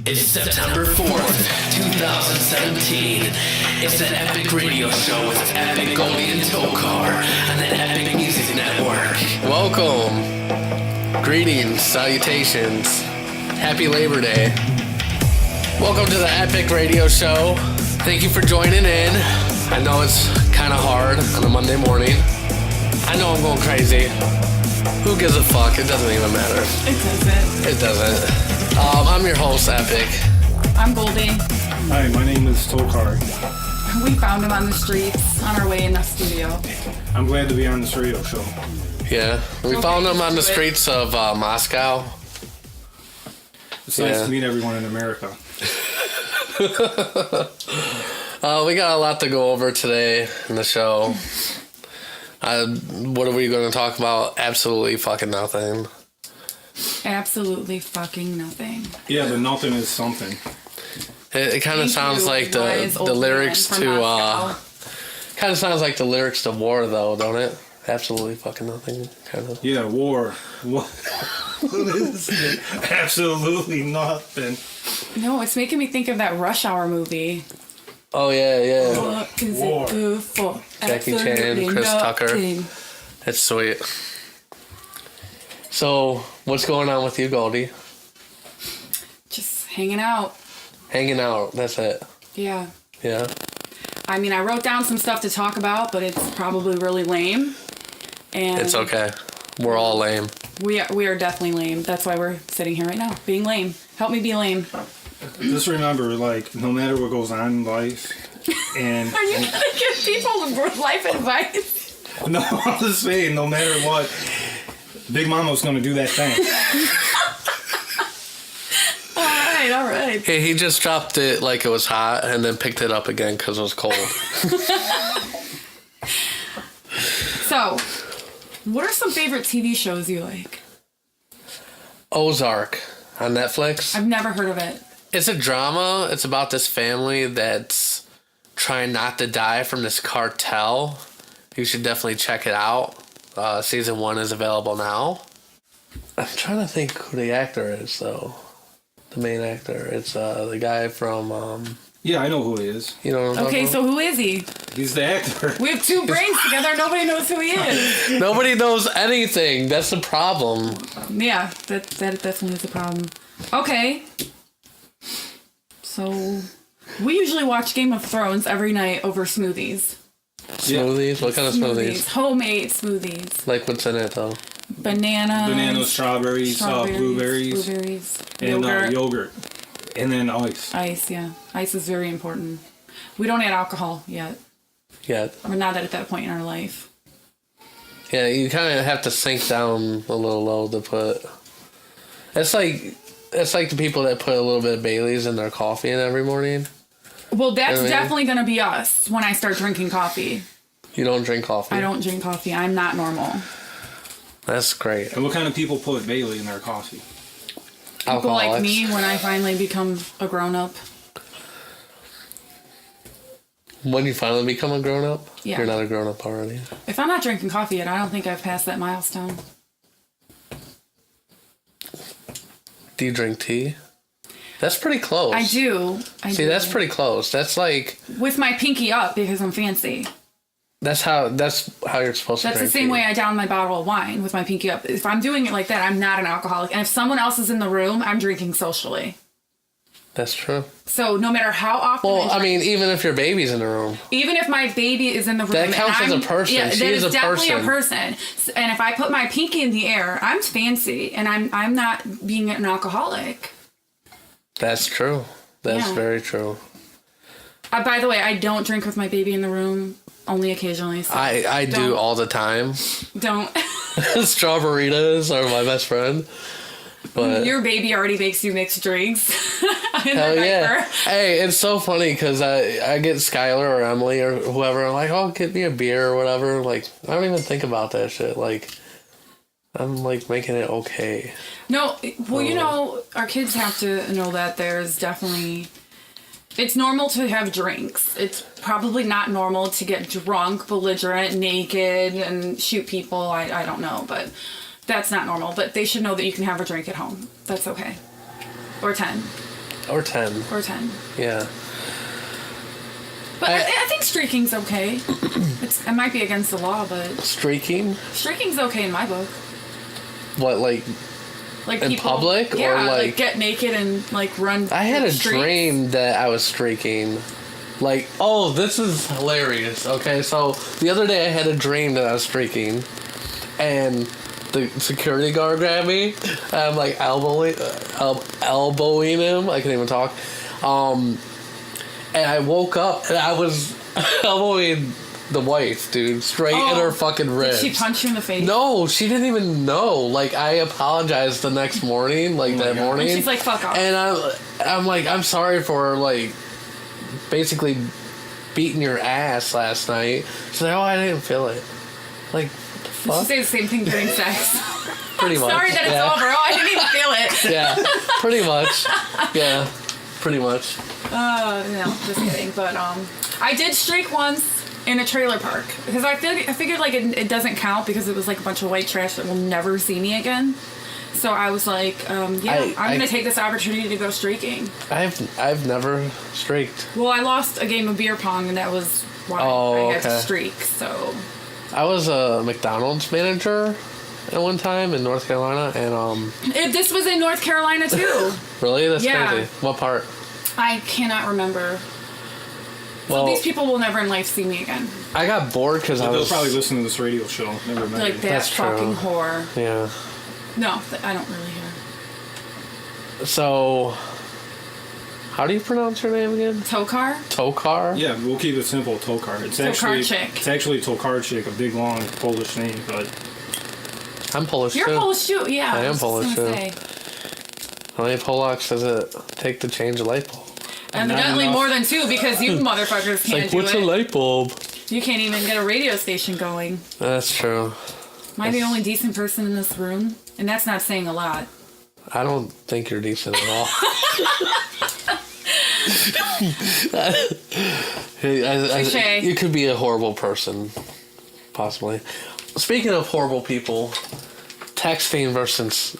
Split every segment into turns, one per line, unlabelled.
It's September 4th, 2017. It's the Epic Radio Show with Epic, Goldie, and Tokar on the Epic Music Network.
Welcome. Greetings, salutations. Happy Labor Day. Welcome to the Epic Radio Show. Thank you for joining in. I know it's kind of hard on a Monday morning. I know I'm going crazy. Who gives a fuck? It doesn't even matter.
It doesn't.
I'm your host, Epic.
I'm Goldie.
Hi, my name is Tokar.
We found him on the streets on our way in the studio.
I'm glad to be on this radio show.
Yeah, we found him on the streets of Moscow.
It's nice to meet everyone in America.
We got a lot to go over today in the show. What are we going to talk about? Absolutely fucking nothing.
Absolutely fucking nothing.
Yeah, but nothing is something.
It kind of sounds like the lyrics to kind of sounds like the lyrics to War, though, don't it? Absolutely fucking nothing, kind of.
Yeah, war. What is it? Absolutely nothing.
No, it's making me think of that Rush Hour movie.
Oh yeah.
What is
War.
it good for?
Jackie Chan,
Absolutely
Chris Tucker.
nothing.
It's sweet. So, what's going on with you, Goldie?
Just hanging out.
Hanging out. That's it.
Yeah.
Yeah.
I mean, I wrote down some stuff to talk about, but it's probably really lame. And
It's okay. We're all lame.
We are definitely lame. That's why we're sitting here right now, being lame. Help me be lame.
Just remember, like, no matter what goes on in life, and
Are you gonna give people life advice?
no, I'm just saying, no matter what, Big Mama's gonna do that thing.
All right.
Hey, he just dropped it like it was hot and then picked it up again because it was cold.
So, what are some favorite TV shows you like?
Ozark on Netflix.
I've never heard of it.
It's a drama. It's about this family that's trying not to die from this cartel. You should definitely check it out. Season 1 is available now. I'm trying to think who the actor is, though. The main actor. It's the guy from...
Yeah, I know who he is.
You know what I'm talking
Okay,
about?
so who is he?
He's the actor.
We have two brains together. Nobody knows who he is.
Nobody knows anything. That's the problem.
Yeah, that definitely is a problem. Okay. So, we usually watch Game of Thrones every night over smoothies.
Smoothies? What kind of smoothies?
Homemade smoothies.
Like, what's in it, though?
Bananas,
Strawberries, blueberries, and yogurt. And then ice.
Ice, yeah. Ice is very important. We don't add alcohol yet.
Yeah.
We're not at that point in our life.
Yeah, you kind of have to sink down a little low to put... It's like the people that put a little bit of Bailey's in their coffee in every morning.
Well, that's
You know what I mean?
definitely going to be us when I start drinking coffee.
You don't drink coffee?
I don't drink coffee. I'm not normal.
That's great.
And what kind of people put Bailey in their coffee?
People like
Alcoholics.
me when I finally become a grown-up.
When you finally become a grown-up?
Yeah.
You're not a grown-up already.
If I'm not drinking coffee yet, I don't think I've passed that milestone.
Do you drink tea? That's pretty close.
I do.
See, that's pretty close. That's like...
With my pinky up because I'm fancy.
That's how you're supposed to
That's
drink
the same
tea.
way I down my bottle of wine with my pinky up. If I'm doing it like that, I'm not an alcoholic. And if someone else is in the room, I'm drinking socially.
That's true.
So no matter how often
Well, I
drink,
mean, even if your baby's in the room.
even if my baby is in the room,
That counts
and
as a
I'm-
person.
Yeah,
She
that
is
is
a
definitely
person.
a person. And if I put my pinky in the air, I'm fancy, and I'm not being an alcoholic.
That's true. That's
Yeah.
very true.
By the way, I don't drink with my baby in the room. Only occasionally. So
I do
don't-
all the time.
Don't.
Strawberritas are my best friend. But
Your baby already makes you mixed drinks.
hell yeah. Hey, it's so funny because I get Skylar or Emily or whoever. I'm like, oh, get me a beer or whatever. Like, I don't even think about that shit. Like, I'm like making it okay.
No, well, you know, our kids have to know that there's definitely... It's normal to have drinks. It's probably not normal to get drunk, belligerent, naked, and shoot people. I don't know, but that's not normal. But they should know that you can have a drink at home. That's okay. Or 10.
Or 10.
Or 10.
Yeah.
But I think streaking's okay. It might be against the law, but...
Streaking?
Streaking's okay in my book.
What, like in
people,
public?
Yeah,
or
like get naked and like run.
I had a
streets.
dream that I was streaking. Like, oh, this is hilarious. Okay, so the other day I had a dream that I was streaking, and the security guard grabbed me. And I'm like elbowing him. I can't even talk. And I woke up and I was elbowing the wife, dude, straight in her fucking ribs.
Did she punch you in the face?
No, she didn't even know. Like, I apologized the next morning, like that morning.
And she's like, fuck off.
And I'm like, I'm sorry for, like, basically beating your ass last night. She's like, oh, I didn't feel it. Like,
Did
fuck?
she say the same thing during sex?
Pretty much.
Sorry that it's over. Oh, I didn't even feel it.
Yeah, pretty much. Yeah, pretty much.
No, just kidding. But I did streak once in a trailer park because I figured like it doesn't count because it was like a bunch of white trash that will never see me again. So I was like, I'm gonna take this opportunity to go streaking.
I've never streaked.
Well, I lost a game of beer pong, and that was why I had to streak. So
I was a McDonald's manager at one time in North Carolina, and
this was in North Carolina too.
Really? That's
Yeah.
crazy. What part?
I cannot remember.
Well,
So these people will never in life see me again.
I got bored because I
They'll
was
probably listen to this radio show. Never mind.
Like that
That's true.
fucking whore.
Yeah.
No, I don't really hear.
So, how do you pronounce your name again?
Tokar?
Tokar?
Yeah, we'll keep it simple. Tokar. It's
Tokarczyk.
It's actually Tokarczyk, a big long Polish name, but
I'm Polish
You're
too.
Polish too, yeah.
I am
was just
Polish,
gonna
too.
say.
How many Polacks does it take to change a light bulb?
Evidently
enough.
more than two because you motherfuckers
It's
can't
like,
do
what's a
it.
light bulb?
You can't even get a radio station going.
That's true.
Am I the only decent person in this room? And that's not saying a lot.
I don't think you're decent at all.
Touché.
You could be a horrible person, possibly. Speaking of horrible people, texting versus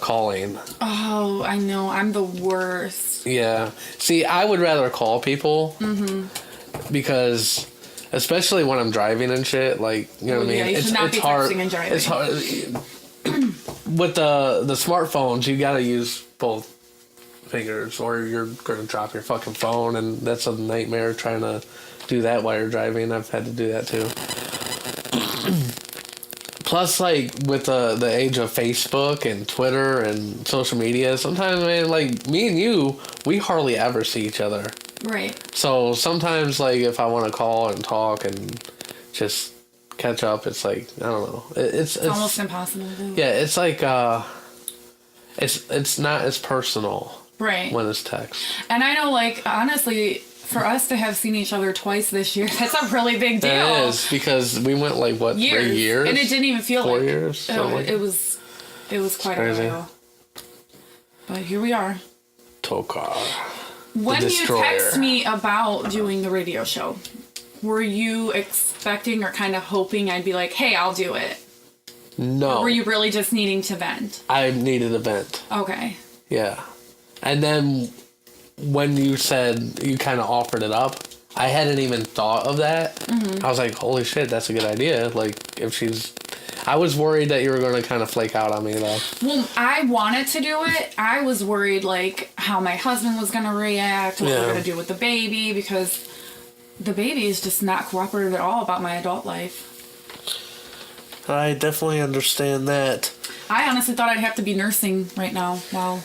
calling.
Oh, I know. I'm the worst.
Yeah. See, I would rather call people because, especially when I'm driving and shit, like, you know what I mean?
Yeah, you should not be
hard.
texting and driving.
It's hard. With the smartphones, you gotta use both fingers or you're gonna drop your fucking phone, and that's a nightmare trying to do that while you're driving. I've had to do that too. Plus, like, with the age of Facebook and Twitter and social media, sometimes, man, like, me and you, we hardly ever see each other.
Right. So
So sometimes, like, if I want to call and talk and just catch up, it's like, I don't know. It's
almost impossible to do.
Yeah, it's like, it's not as personal
Right.
when it's text.
And I know, like, honestly, for us to have seen each other twice this year, that's a really big deal.
It is, because we went, like, what, 3 years?
And it didn't even feel
4
like
years? Something like
it was quite a
crazy.
while. But here we are.
Tokar.
When you
Destroyer.
text me about doing the radio show, were you expecting or kind of hoping I'd be like, hey, I'll do it?
No.
Or were you really just needing to vent?
I needed a vent.
Okay.
Yeah. And then when you said you kind of offered it up, I hadn't even thought of that.
Mm-hmm.
I was like, holy shit, that's a good idea. Like, if she's... I was worried that you were going to kind of flake out on me, though.
Well, I wanted to do it. I was worried, like, how my husband was going to react, what we're going to do with the baby, because the baby is just not cooperative at all about my adult life.
I definitely understand that.
I honestly thought I'd have to be nursing right now while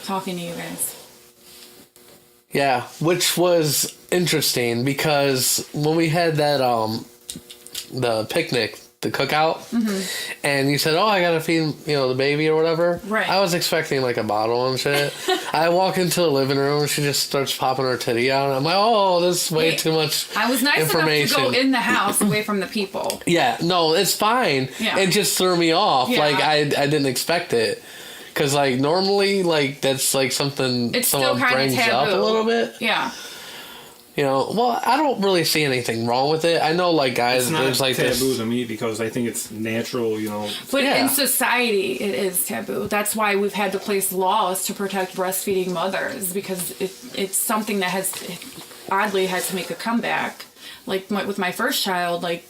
talking to you guys.
Yeah, which was interesting because when we had that, the picnic, the cookout, and you said, oh, I gotta feed, the baby or whatever.
Right.
I was expecting, like, a bottle and shit. I walk into the living room and she just starts popping her titty out. And I'm like, oh, this is way too much
I was nice
information.
enough to go in the house away from the people.
Yeah, no, it's fine.
Yeah.
It just threw me off.
Yeah.
Like, I didn't expect it. Because, like, normally, like, that's, like, something
It's
someone
still kind
brings
of taboo.
up a little bit.
Yeah.
You know, well, I don't really see anything wrong with it. I know, like, guys,
It's not
there's like
taboo
this.
to me because I think it's natural, you know.
But
Yeah.
in society, it is taboo. That's why we've had to place laws to protect breastfeeding mothers, because it's something that has oddly had to make a comeback. Like with my first child, like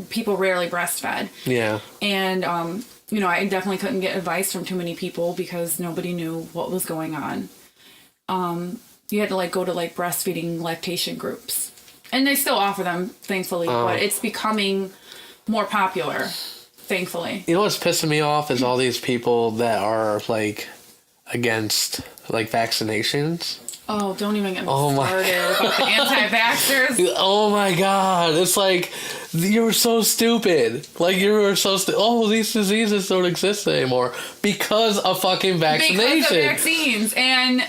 people rarely breastfed.
Yeah.
And, you know, I definitely couldn't get advice from too many people because nobody knew what was going on. You had to like go to like breastfeeding lactation groups, and they still offer them, thankfully, but it's becoming more popular, thankfully.
You know what's pissing me off is all these people that are like against like vaccinations.
Oh, don't even get me
Oh my
started about the anti-vaxxers.
Oh my god, it's like you were so stupid. Like you were so oh, these diseases don't exist anymore because of fucking vaccination.
Because of vaccines, and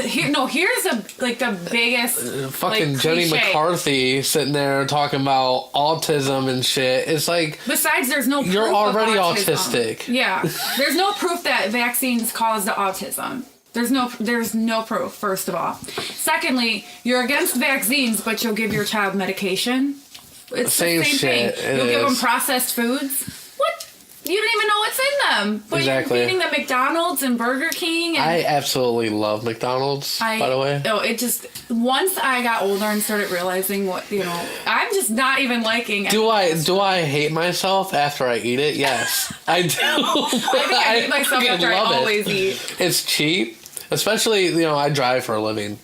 here's the biggest
Fucking
like,
Jenny
cliche.
McCarthy sitting there talking about autism and shit. It's like
Besides, there's no proof
you're already
of autism.
autistic.
Yeah, there's no proof that vaccines cause the autism. There's no proof, first of all. Secondly, you're against vaccines, but you'll give your child medication. It's
Same
the same
shit.
thing. You'll give them processed foods. What? You don't even know what's in them. But
Exactly.
you're feeding them McDonald's and Burger King. And
I absolutely love McDonald's, by the way.
Oh, it just... Once I got older and started realizing what, you know... I'm just not even liking...
Do I hate myself after I eat it? Yes, I do.
I think I hate myself
fucking
after I
love it.
always eat.
It's cheap, especially, you know, I drive for a living,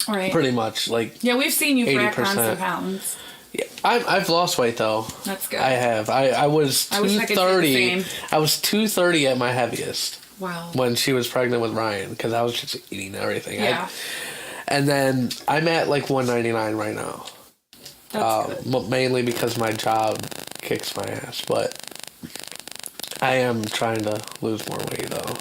Right.
pretty much. Like,
Yeah, we've seen you frack on
80%.
some pounds.
yeah, I've lost weight though.
That's good.
I have. I was
I wish I could say the
230.
same.
I was 230 at my heaviest
Wow.
when she was pregnant with Ryan because I was just eating everything.
Yeah.
And then I'm at like 199 right now.
That's good.
Mainly because my job kicks my ass, but I am trying to lose more weight though.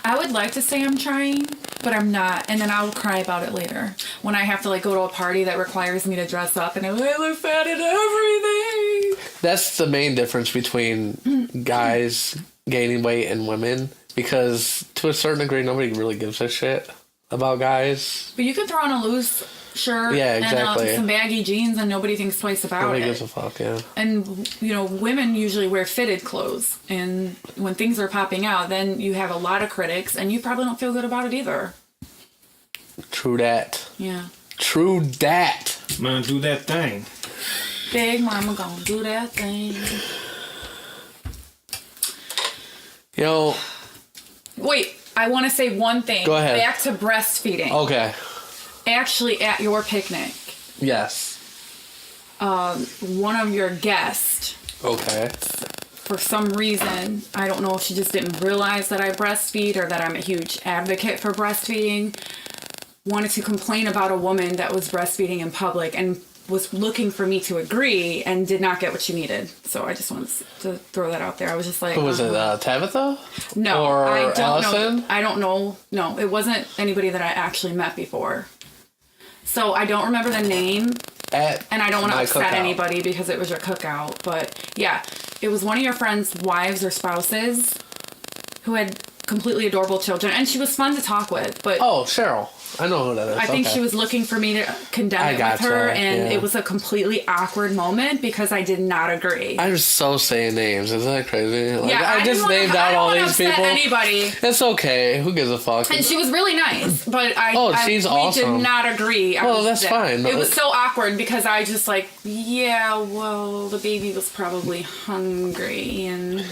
I would like to say I'm trying, but I'm not. And then I'll cry about it later. When I have to like go to a party that requires me to dress up and I look fat and everything.
That's the main difference between guys gaining weight and women, because to a certain degree nobody really gives a shit about guys.
But you can throw on a loose shirt
Yeah, exactly.
and some baggy jeans and nobody thinks twice about
Nobody
it.
gives a fuck, yeah.
And, you know, women usually wear fitted clothes. And when things are popping out, then you have a lot of critics and you probably don't feel good about it either.
True that.
Yeah.
True that.
Man, do that thing.
Big mama gonna do that thing.
You know,
Wait, I want to say one thing.
Go ahead.
Back to breastfeeding.
okay.
Actually, at your picnic,
Yes.
one of your guests,
Okay.
for some reason, I don't know if she just didn't realize that I breastfeed or that I'm a huge advocate for breastfeeding, wanted to complain about a woman that was breastfeeding in public and was looking for me to agree and did not get what she needed. So I just wanted to throw that out there. I was just like,
Who was it? Tabitha?
No,
Or
I don't
Allison?
know. I don't know. No, it wasn't anybody that I actually met before. So I don't remember the name,
At
and I don't want to
my
upset
cookout.
anybody because it was your cookout. But yeah, it was one of your friends' wives or spouses who had completely adorable children, and she was fun to talk with. But
Oh, Cheryl. I know who that is.
I think
Okay.
she was looking for me to condemn
I
it with
gotcha,
her, and
yeah.
it was a completely awkward moment because I did not agree.
I'm so saying names. Isn't that crazy? Like,
yeah,
I just named out all these people.
Anybody.
It's okay. Who gives a fuck?
And she was really nice, but
she's
we
awesome.
did not agree.
Well, that's fine.
It was so awkward because I just like, yeah, well, the baby was probably hungry, and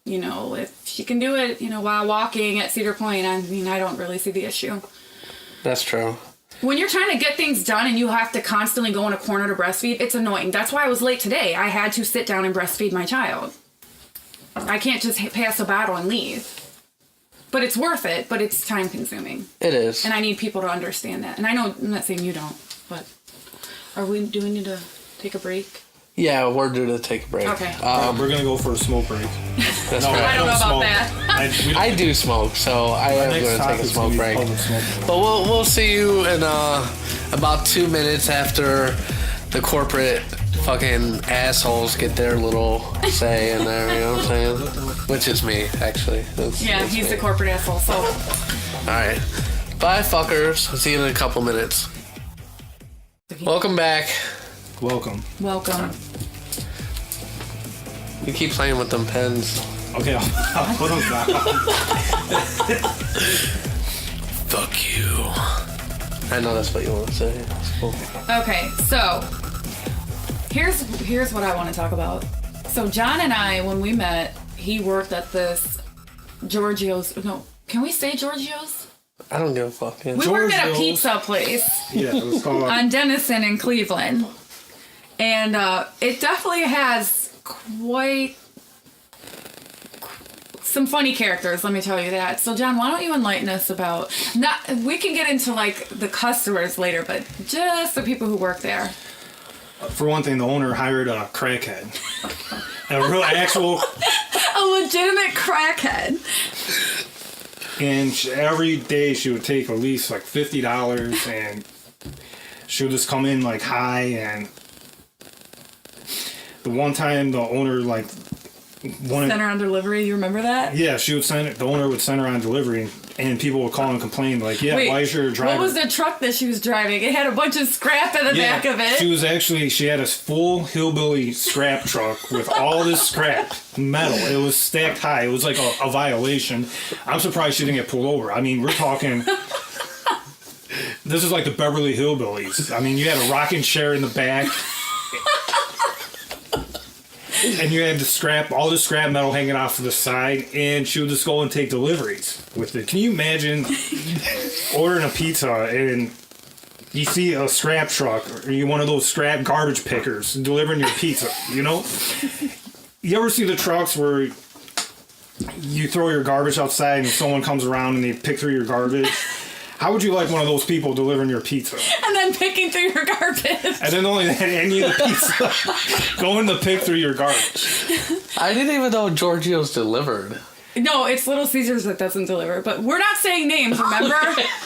you know, if she can do it, you know, while walking at Cedar Point, I mean, I don't really see the issue.
That's true.
When you're trying to get things done and you have to constantly go in a corner to breastfeed, it's annoying. That's why I was late today. I had to sit down and breastfeed my child. I can't just pass a bottle and leave. But it's worth it, but it's time consuming.
It is.
And I need people to understand that. And I know, I'm not saying you don't, but do we need to take a break?
Yeah, we're due to take a break.
Okay.
We're gonna go for a smoke break.
That's
No,
right.
I don't know about
smoke.
that.
I do smoke, so I am
Next
going to take a
topic's
smoke
gonna be
break.
public smoke break.
But we'll see you in about 2 minutes after the corporate fucking assholes get their little say in there. You know what I'm saying? Which is me, actually.
Yeah,
That's
he's
me.
the corporate asshole, so.
All right. Bye, fuckers. See you in a couple minutes. Welcome back.
Welcome.
Welcome.
You keep playing with them pens.
Okay, I'll put them down.
Fuck you. I know that's what you want to say. That's cool.
Okay, so here's what I want to talk about. So John and I, when we met, he worked at this Giorgio's. No, can we say Giorgio's?
I don't give a fuck. Yeah.
We worked at a
Giorgio's.
pizza place
Yeah, it was called.
on Denison in Cleveland, and it definitely has quite some funny characters. Let me tell you that. So John, why don't you enlighten us about? Not we can get into like the customers later, but just the people who work there.
For one thing, the owner hired a crackhead. A real actual.
A legitimate crackhead.
And every day she would take at least like $50, and she would just come in like high. And the one time the owner like wanted,
Send her on delivery. You remember that?
yeah, she would send it. The owner would send her on delivery, and people would call and complain like, yeah,
Wait,
why is your driver?
what was the truck that she was driving? It had a bunch of scrap in the back of it.
She had a full hillbilly scrap truck with all this scrap metal. It was stacked high. It was like a violation. I'm surprised she didn't get pulled over. I mean, we're talking. This is like the Beverly Hillbillies. I mean, you had a rocking chair in the back. And you had all the scrap metal hanging off to the side, and she would just go and take deliveries with it. Can you imagine ordering a pizza and you see a scrap truck, or you one of those scrap garbage pickers delivering your pizza, you know? You ever see the trucks where you throw your garbage outside and someone comes around and they pick through your garbage? How would you like one of those people delivering your pizza?
And then picking through your garbage.
And then only any of the pizza going to pick through your garbage.
I didn't even know Giorgio's delivered.
No, it's Little Caesars that doesn't deliver. But we're not saying names, remember?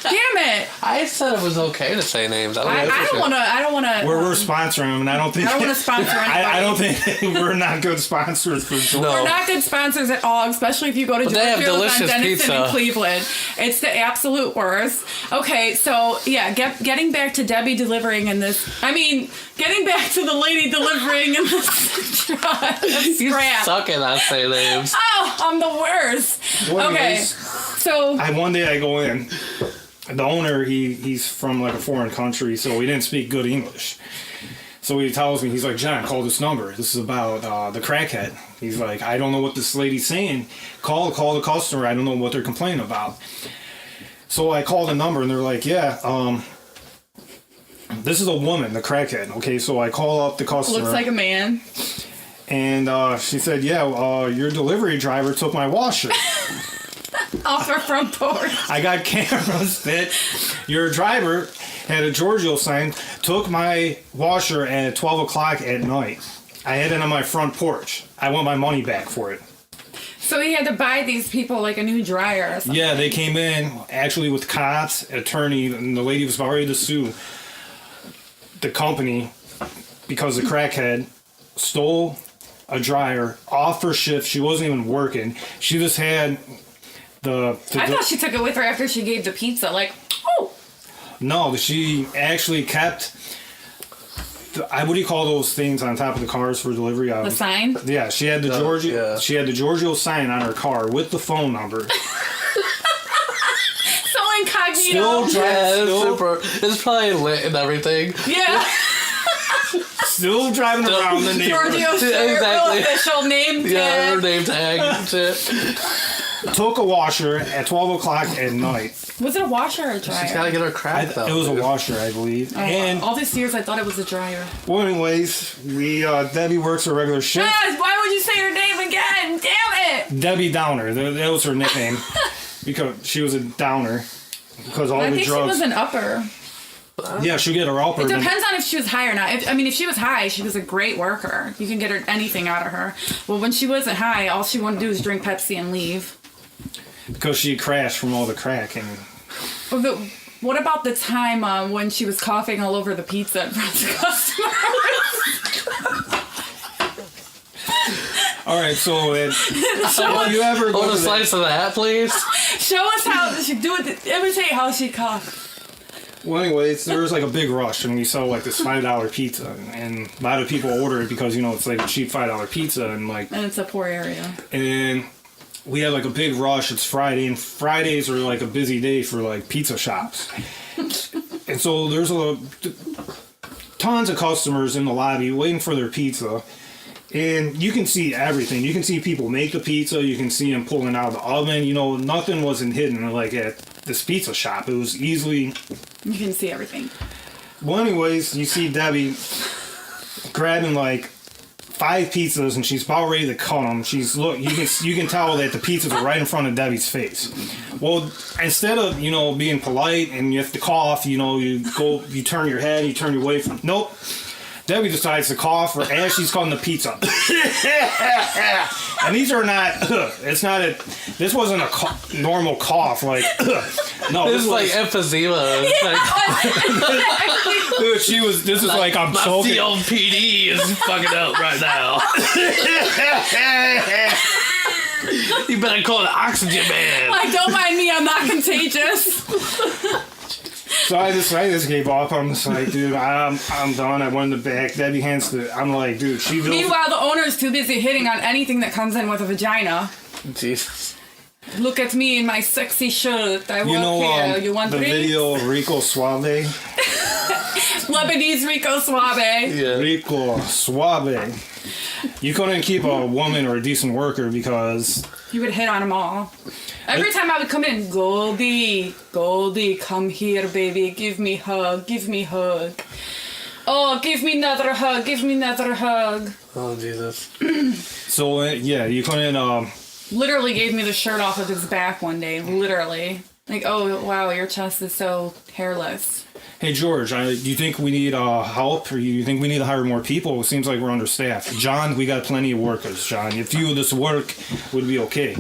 Damn it!
I said it was okay to say names.
I don't want to.
We're sponsoring them, and I don't think.
I don't want to sponsor anybody.
I don't think we're not good sponsors for George.
No.
We're not good sponsors at all, especially if you go to
But they have
Giorgio's on
delicious
Denison
pizza.
and Cleveland. It's the absolute worst. Okay, so yeah, getting back to Debbie delivering in this. I mean, getting back to the lady delivering in this truck.
You
Scrap.
suck at not saying names.
Oh, I'm the worst.
Well,
Okay,
anyways,
so
one day I go in. The owner, he's from like a foreign country, so he didn't speak good English. So he tells me, he's like, John, call this number. This is about the crackhead. He's like, I don't know what this lady's saying. Call the customer. I don't know what they're complaining about. So I call the number, and they're like, yeah, this is a woman, the crackhead. Okay, so I call up the customer.
looks like a man.
And she said, yeah, your delivery driver took my washer.
Off our front porch.
I got cameras that your driver had a Giorgio sign, took my washer at 12 o'clock at night. I had it on my front porch. I want my money back for it.
So he had to buy these people like a new dryer or something.
Yeah, they came in actually with cots, attorney, and the lady was about ready to sue the company because the crackhead stole a dryer off her shift. She wasn't even working. She just had I
thought she took it with her after she gave the pizza. Like, oh.
No, she actually kept. What do you call those things on top of the cars for delivery?
The sign?
Yeah, she had the Giorgio.
Yeah.
She had the Giorgio sign on her car with the phone number.
So incognito.
Still driving.
It's probably lit and everything.
Yeah.
Still driving around the neighborhood.
Giorgio
Exactly.
official name tag.
Yeah, her name tag and shit.
Took a washer at 12 o'clock at night.
Was it a washer or a dryer?
She's gotta get her crack though.
It was a washer, I believe.
Oh,
And
all these years I thought it was a dryer.
well, anyways, Debbie works a regular shift.
Guys, why would you say her name again? Damn it!
Debbie Downer. That was her nickname because she was a downer. Because all
I
the
think
drugs.
she was an upper.
Yeah, she'll get her upper.
It
then-
depends on if she was high or not. If she was high, she was a great worker. You can get her anything out of her. Well, when she wasn't high, all she wanted to do was drink Pepsi and leave.
Because she crashed from all the crack. And
What about the time when she was coughing all over the pizza in front of the customers?
all right, so if you ever go
Want
to
a slice of that, please?
Show us how she do it. Imitate how she coughed.
Well, anyways, there was like a big rush, and we sell like this $5 pizza, and a lot of people order it because it's like a cheap $5 pizza, and
it's a poor area.
And we had like a big rush. It's Friday, and Fridays are like a busy day for like pizza shops, and so there's tons of customers in the lobby waiting for their pizza. And you can see everything. You can see people make the pizza. You can see them pulling out of the oven. Nothing wasn't hidden like at this pizza shop. It was easily...
You can see everything.
Well, anyways, you see Debbie grabbing like 5 pizzas, and she's about ready to cut them. You can tell that the pizzas are right in front of Debbie's face. Well, instead of being polite and you have to cough, you turn your head, you turn away from. Nope. Debbie decides to cough as she's cutting the pizza. And these are not, this wasn't a normal cough, like, no.
This is like emphysema. It's
Dude, this is like I'm choking.
My COPD is fucking up right now. You better call the oxygen man.
Like, don't mind me, I'm not contagious.
So I just gave up. I'm just like, dude, I'm done. I went in the back. Debbie hands I'm like, dude,
Meanwhile, the owner's too busy hitting on anything that comes in with a vagina.
Jesus.
Look at me in my sexy shirt. I work here. You want
the
drinks?
video of Rico Suave?
Lebanese Rico Suave.
Yeah.
Rico Suave. You couldn't keep a woman or a decent worker because...
You would hit on them all. Every time I would come in, Goldie, come here, baby. Give me hug. Oh, give me another hug.
Oh, Jesus.
So, yeah, you couldn't...
Literally gave me the shirt off of his back one day. Literally. Like, oh, wow, your chest is so hairless.
Hey, George, do you think we need help, or you think we need to hire more people? It seems like we're understaffed. John, we got plenty of workers, John. If you this work would be okay.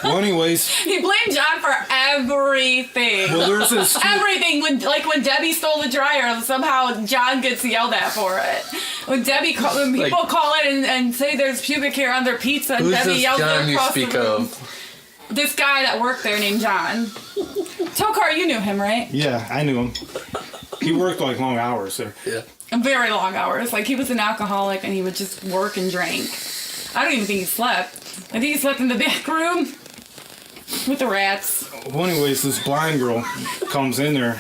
Well, anyways.
He blamed John for everything.
Well, there's this...
Everything. When Debbie stole the dryer, somehow John gets yelled at for it. When people call in and say there's pubic hair on their pizza, and Debbie yells at her across the room. This guy that worked there named John. Tokar, you knew him, right?
Yeah, I knew him. He worked like long hours there.
Yeah.
Very long hours. Like, he was an alcoholic and he would just work and drink. I don't even think he slept. I think he slept in the back room with the rats.
Well, anyways, this blind girl comes in there.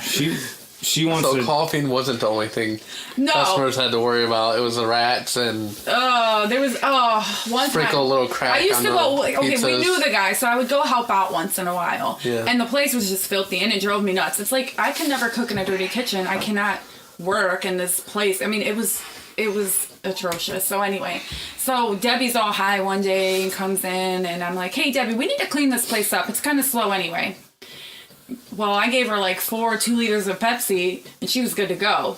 She wants
So
to...
coughing wasn't the only thing
No.
customers had to worry about. It was the rats and
There was one
sprinkle a
time.
little crack
I used
on
to
the
go. Okay, we
pizzas.
knew the guy, so I would go help out once in a while.
Yeah.
And the place was just filthy, and it drove me nuts. It's like I can never cook in a dirty kitchen. I cannot work in this place. I mean, it was atrocious. So anyway, Debbie's all high one day and comes in, and I'm like, hey, Debbie, we need to clean this place up. It's kind of slow anyway. Well, I gave her like 2 liters of Pepsi, and she was good to go.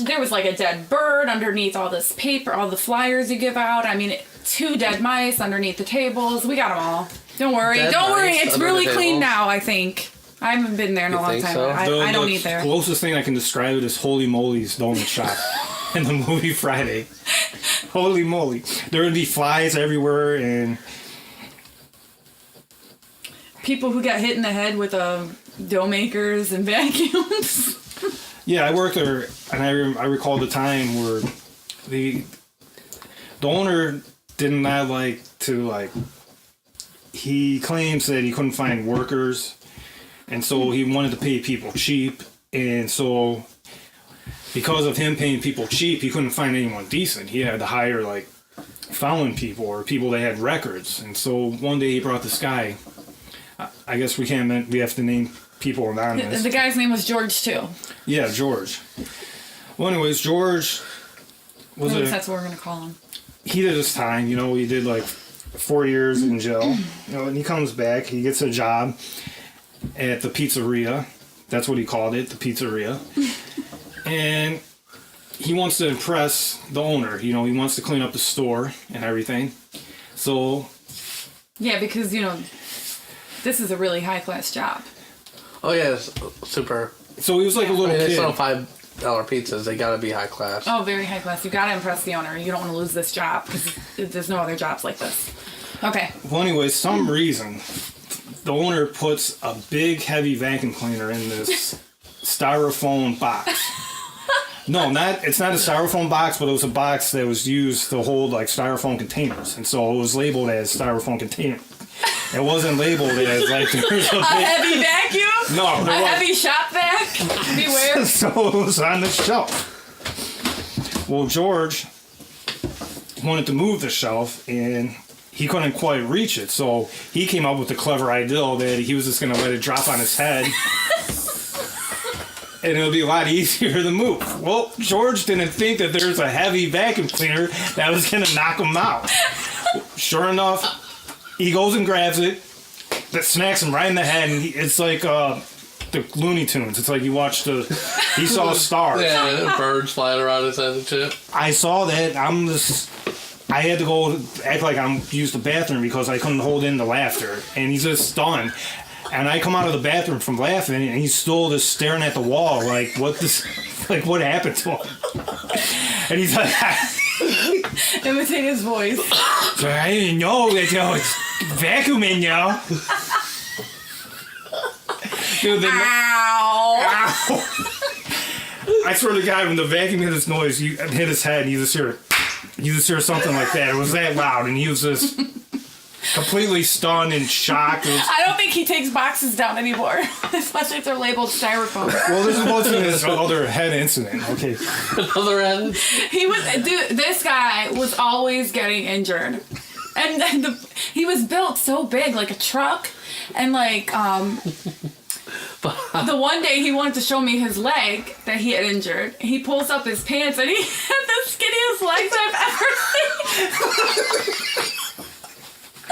There was like a dead bird underneath all this paper, all the flyers you give out. I mean, 2 dead mice underneath the tables. We got them all. Don't worry. It's really clean now, I think. I haven't been there in a long time.
So?
I don't eat there.
The closest thing I can describe it is Holy Moly's donut shop in the movie Friday. Holy moly. There would be flies everywhere, and...
People who got hit in the head with dough makers and vacuums.
Yeah, I worked there, and I recall the time where the owner did not like to, he claims that he couldn't find workers, and so he wanted to pay people cheap, and so because of him paying people cheap, he couldn't find anyone decent. He had to hire, felon people or people that had records, and so one day he brought this guy. I guess we have to name people anonymous.
The guy's name was George, too.
Yeah, George. Well, anyways, George was
that's what we're going to call him.
he did his time, he did 4 years in jail, and he comes back, he gets a job at the pizzeria. That's what he called it, the pizzeria. And he wants to impress the owner, he wants to clean up the store and everything. So...
Yeah, because, this is a really high-class job.
Oh yeah, it's super.
So he was like a little
They
kid.
sell $5 pizzas. They gotta be high class.
Oh, very high-class. You got to impress the owner. You don't want to lose this job because there's no other jobs like this. Okay.
Well, anyway, some reason, the owner puts a big, heavy vacuum cleaner in this styrofoam box. No, it's not a styrofoam box, but it was a box that was used to hold like styrofoam containers, and so it was labeled as styrofoam container. It wasn't labeled as like there's a
heavy vacuum.
No,
a heavy shop vac. Beware.
So it was on the shelf. Well, George wanted to move the shelf, and he couldn't quite reach it, so he came up with the clever idea that he was just going to let it drop on his head. And it'll be a lot easier to move. Well, George didn't think that there's a heavy vacuum cleaner that was going to knock him out. Sure enough, he goes and grabs it. That smacks him right in the head. And it's like the Looney Tunes. It's like he saw stars.
Yeah, birds flying around his head and shit.
I saw that. I had to go act like I'm use the bathroom because I couldn't hold in the laughter. And he's just stunned. And I come out of the bathroom from laughing, and he's still just staring at the wall, like what happened to him? And he's like,
imitate his voice.
I didn't know that it's vacuuming, yo. Dude,
Ow!
I swear to God, when the vacuum hit his noise, hit his head, you just hear something like that. It was that loud, and he was just completely stunned and shocked.
I don't think he takes boxes down anymore, especially if they're labeled styrofoam.
Well, this wasn't his other head incident. Okay.
Another head?
This guy was always getting injured. And then he was built so big, like a truck. And like, the one day he wanted to show me his leg that he had injured. He pulls up his pants and he had the skinniest legs I've ever seen.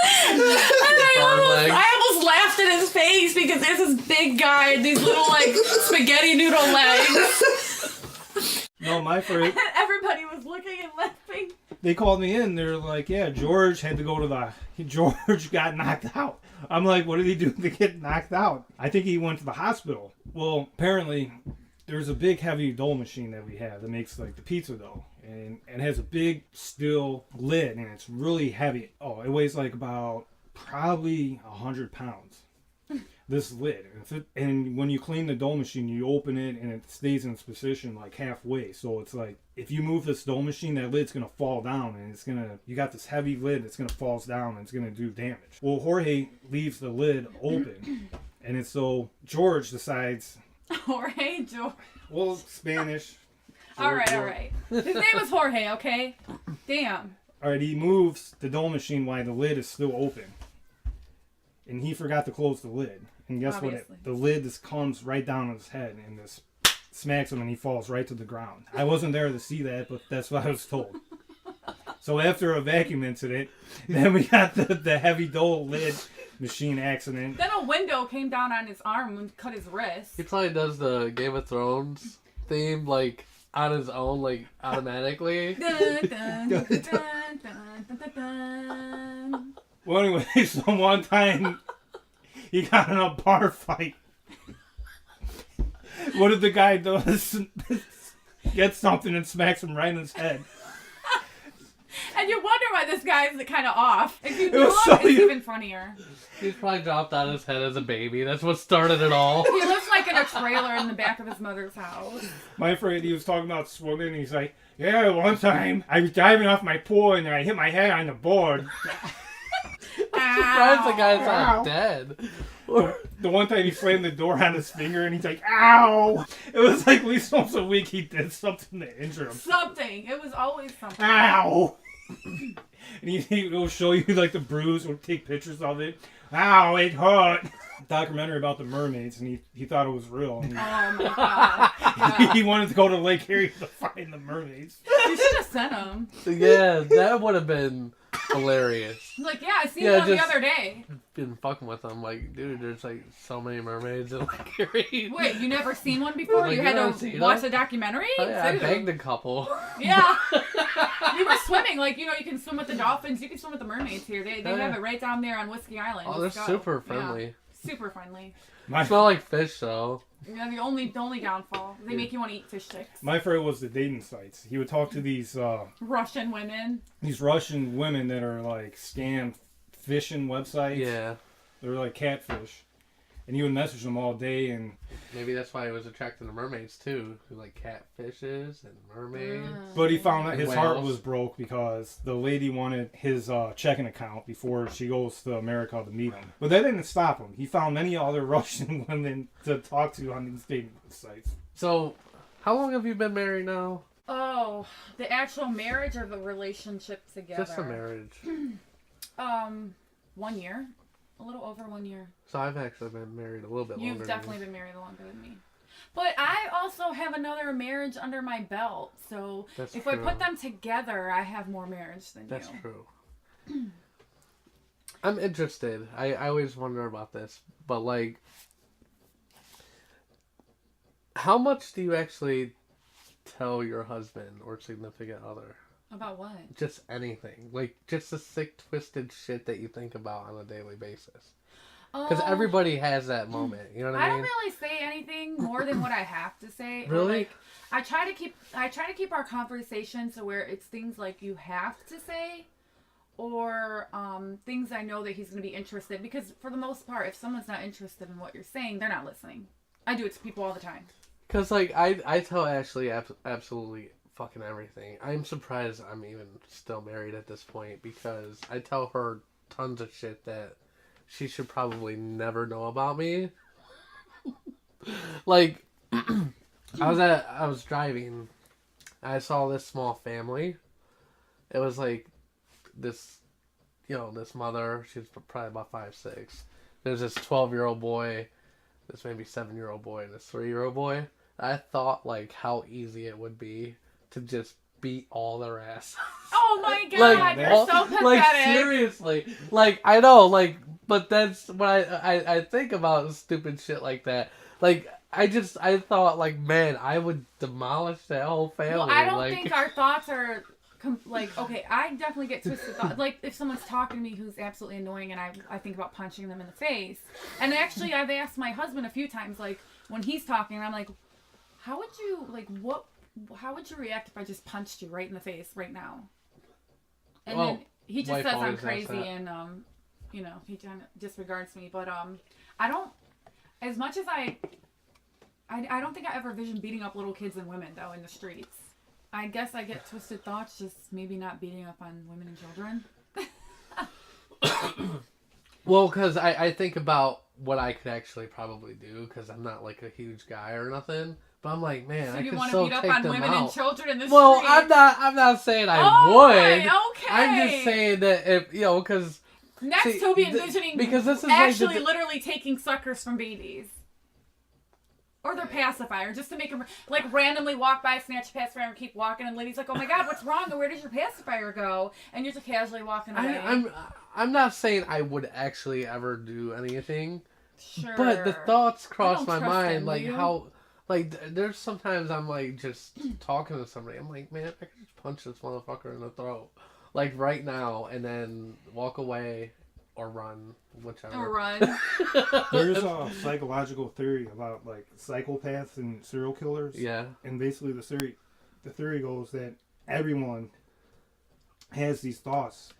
And I almost laughed in his face because there's this big guy and these little like spaghetti noodle legs.
No, my friend.
And everybody was looking and laughing.
They called me in. They're like, yeah, George had to go to George got knocked out. I'm like, what did he do to get knocked out? I think he went to the hospital. Well, apparently, there's a big heavy dough machine that we have that makes like the pizza dough. And it has a big steel lid, and it's really heavy. Oh, it weighs like about probably 100 pounds. This lid. And when you clean the dough machine, you open it, and it stays in its position like halfway. So it's like, if you move this dough machine, that lid's going to fall down, and you got this heavy lid that's going to fall down, and it's going to do damage. Well, Jorge leaves the lid open, and it's so George decides...
Jorge?
Well, Spanish...
All right. His name was Jorge, okay? Damn.
All right, he moves the dough machine while the lid is still open. And he forgot to close the lid. And guess
Obviously.
what? The lid just comes right down on his head and just smacks him and he falls right to the ground. I wasn't there to see that, but that's what I was told. So after a vacuum incident, then we got the heavy dough lid machine accident.
Then a window came down on his arm and cut his wrist.
He probably does the Game of Thrones theme, like, on his own, like, automatically.
Dun, dun, dun, dun, dun, dun, dun.
Well, anyway, so one time he got in a bar fight. What did the guy do? Gets something and smacks him right in his head.
And you wonder why this guy's kind of off. If you
It
knew
was
him,
so
it's even funnier.
He's probably dropped on his head as a baby. That's what started it all.
He lives like in a trailer in the back of his mother's house.
My friend, he was talking about swimming, and he's like, yeah, one time I was diving off my pool and I hit my head on the board.
Surprised the guy's
Ow.
not dead.
The one time he slammed the door on his finger and he's like, ow! It was like at least once a week he did something to injure him.
Something. It was always something.
Ow! And he'll show you like the bruise or take pictures of it. Ow, it hurt! Documentary about the mermaids, and he thought it was real. And
Oh my god.
he wanted to go to Lake Erie to find the mermaids.
You should have sent him.
Yeah, that would have been hilarious.
Like, yeah, I seen
Yeah,
him the
just-
other day.
Been fucking with him, like, dude, there's like so many mermaids in Lake Erie.
Wait, you never seen one before?
Like,
You
you
had
never
to
seen
watch
them?
the documentary?
Oh, yeah, I
Dude.
banged a couple.
Yeah. You were swimming. Like, you know, you can swim with the dolphins. You can swim with the mermaids here. They
Oh,
have
yeah.
it right down there on Whiskey Island.
Oh, they're
Just go.
super
Yeah.
friendly.
Super friendly.
They smell like fish, though.
Yeah, the only downfall. They make you want to eat fish sticks.
My favorite was the dating sites. He would talk to these
Russian women.
Russian women that are like scam fishing websites.
Yeah.
They're like catfish. And he would message them all day, and
Maybe that's why he was attracted to mermaids too, like catfishes and mermaids.
but he found out
And
his heart
whales.
was broke because the lady wanted his checking account before she goes to America to meet him. But that didn't stop him. He found many other Russian women to talk to on these dating sites.
So, how long have you been married now?
Oh, the actual marriage or the relationship together?
Just a marriage.
1 year. A little over 1 year.
So I've actually been married a little bit longer.
You've
than
definitely
you.
been married longer than me. But I also have another marriage under my belt. So
That's
if
true.
I put them together, I have more marriage than
That's
you.
true. I'm interested. I always wonder about this, but like, how much do you actually tell your husband or significant other?
About what?
Just anything. Like, just the sick, twisted shit that you think about on a daily basis. Because
Oh,
everybody has that moment. You know what
I
I
don't
mean?
really say anything more than what I have to say. Or,
Really?
like, I try to keep our conversation to where it's things like you have to say, or things I know that he's going to be interested. Because for the most part, if someone's not interested in what you're saying, they're not listening. I do it to people all the time.
Because, like, I tell Ashley absolutely fucking everything. I'm surprised I'm even still married at this point because I tell her tons of shit that she should probably never know about me. Like, I was driving. I saw this small family. It was like this, this mother. She was probably about 5'6". There's this 12-year-old boy, this maybe 7-year-old boy, and this 3-year-old boy. I thought like how easy it would be to just beat all their ass.
Oh my god,
Like,
you're so pathetic.
like seriously, like I know, like, but that's what I think about stupid shit like that. Like I thought like, man, I would demolish that whole family.
Well, I don't
like,
think our thoughts are like, okay, I definitely get twisted thoughts. Like, if someone's talking to me who's absolutely annoying and I think about punching them in the face. And actually, I've asked my husband a few times, like, when he's talking, I'm like, how would you react if I just punched you right in the face right now? And
Well,
then he just
wife
says I'm
always asks
crazy
that.
and, he kind of disregards me. But, I don't, as much as I don't think I ever visioned beating up little kids and women, though, in the streets. I guess I get twisted thoughts, just maybe not beating up on women and children.
well, because I think about what I could actually probably do, because I'm not like a huge guy or nothing. But I'm like, man,
So
I
you
could
want to
still
beat up
take
on
them
women
out.
and children in the
Well,
streets?
I'm not saying I
Oh,
would.
okay.
I'm just saying that if because
Next, he'll be envisioning
because this is
actually
like
literally taking suckers from babies. Or their pacifier, just to make them, like, randomly walk by, snatch a pacifier, and keep walking, and lady's like, oh my god, what's wrong, and where does your pacifier go? And you're just casually walking away.
I'm not saying I would actually ever do anything,
Sure.
but the thoughts cross
don't
my
trust
mind,
him,
like
do you?
how, like there's sometimes I'm like just talking to somebody, I'm like, man, I could just punch this motherfucker in the throat, like right now, and then walk away or run, whichever.
Or run.
There's a psychological theory about like psychopaths and serial killers.
Yeah.
And basically the theory goes that everyone has these thoughts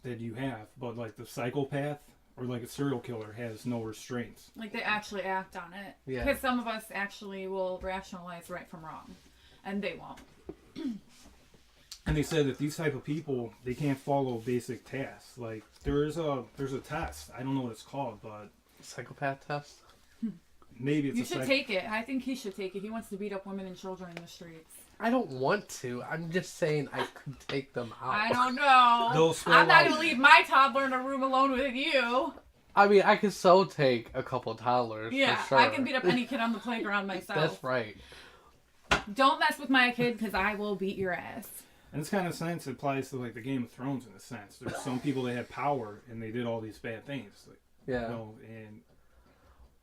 that you have, but like the psychopath or like a serial killer has no restraints.
Like, they actually act on it.
Yeah.
Because some of us actually will rationalize right from wrong. And they won't.
And they said that these type of people, they can't follow basic tasks. Like there's a test. I don't know what it's called, but
Psychopath test.
maybe it's
You
a
should take it. I think he should take it. He wants to beat up women and children in the streets.
I don't want to. I'm just saying I could take them out.
I don't know.
They'll spell
I'm not
out-
going to leave my toddler in a room alone with you.
I mean, I could so take a couple toddlers.
Yeah,
for sure.
I can beat up any kid on the playground myself.
That's right.
Don't mess with my kid because I will beat your ass.
And this kind of sense applies to like the Game of Thrones in a sense. There's some people that had power and they did all these bad things. Like,
Yeah.
and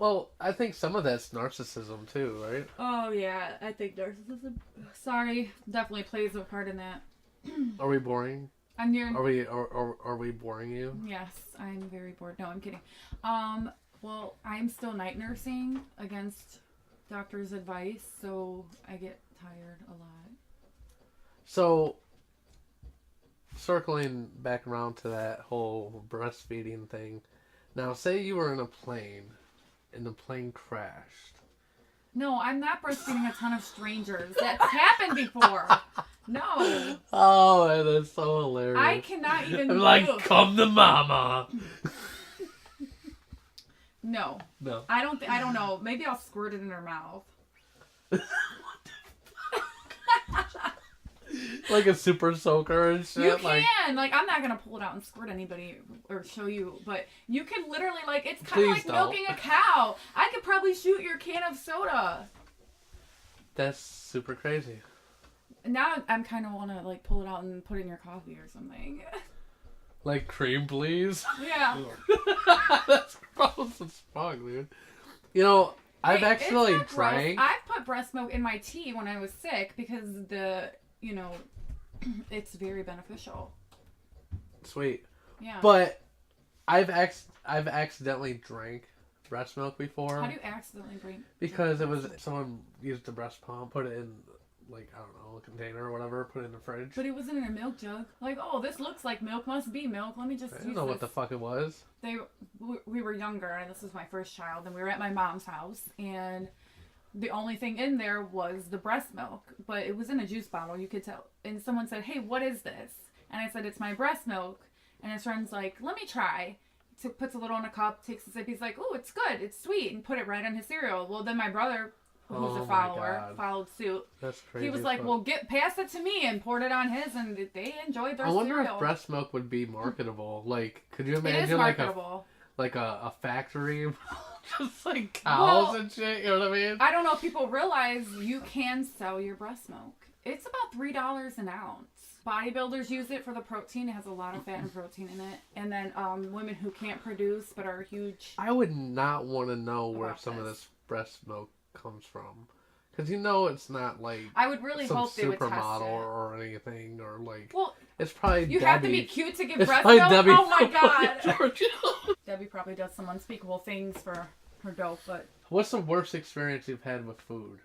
Well, I think some of that's narcissism too, right?
Oh, yeah. I think narcissism, definitely plays a part in that.
Are we boring?
And you're...
Are we boring you?
Yes, I'm very bored. No, I'm kidding. Well, I'm still night nursing against doctor's advice, so I get tired a lot.
So, circling back around to that whole breastfeeding thing. Now, say you were in a plane and the plane crashed.
No, I'm not breastfeeding a ton of strangers. That's happened before. No.
Oh, man, that's so hilarious.
I cannot even
I'm
move.
like, come to mama.
No.
No.
I don't know. Maybe I'll squirt it in her mouth.
Like a super soaker and shit.
You can. Like, I'm not going to pull it out and squirt anybody or show you. But you can literally, like, it's kind of like milking a cow. I could probably shoot your can of soda.
That's super crazy.
Now I'm kind of want to, like, pull it out and put it in your coffee or something.
Like cream, please?
Yeah.
That's gross as fuck, dude. You know, I've actually
it's not gross.
drank.
I've put breast milk in my tea when I was sick because it's very beneficial.
Sweet.
Yeah.
But I've accidentally drank breast milk before.
How do you accidentally drink?
Because it was someone used the breast pump, put it in, like, I don't know, a container or whatever, put it in the fridge.
But it wasn't in a milk jug. Like, oh, this looks like milk, must be milk. Let me just
I
use
didn't know
this.
what the fuck it was.
We were younger, and this was my first child, and we were at my mom's house, and the only thing in there was the breast milk, but it was in a juice bottle, you could tell. And someone said, hey, what is this? And I said, it's my breast milk. And his friend's like, let me try. Puts a little in a cup, takes a sip. He's like, oh, it's good, it's sweet, and put it right on his cereal. Well, then my brother, who's a follower, followed suit.
That's crazy.
He was like, well, pass it to me, and poured it on his, and they enjoyed their cereal.
I wonder if breast milk would be marketable. Like, could you
It is
imagine
marketable.
like a factory, just like cows and shit? You know what I mean?
I don't know if people realize you can sell your breast milk. It's about $3 an ounce. Bodybuilders use it for the protein. It has a lot of fat and protein in it. And then women who can't produce but are huge.
I would not want to know where some of this breast milk comes from. Because it's not like
I would really
some
hope they would test
supermodel
it.
or anything. Or like,
well,
it's probably
you
Debbie.
have to be cute to give
It's
breast
probably
milk?
Debbie
Oh my
from
god.
Georgia.
Debbie probably does some unspeakable things for her dope, but...
What's the worst experience you've had with food?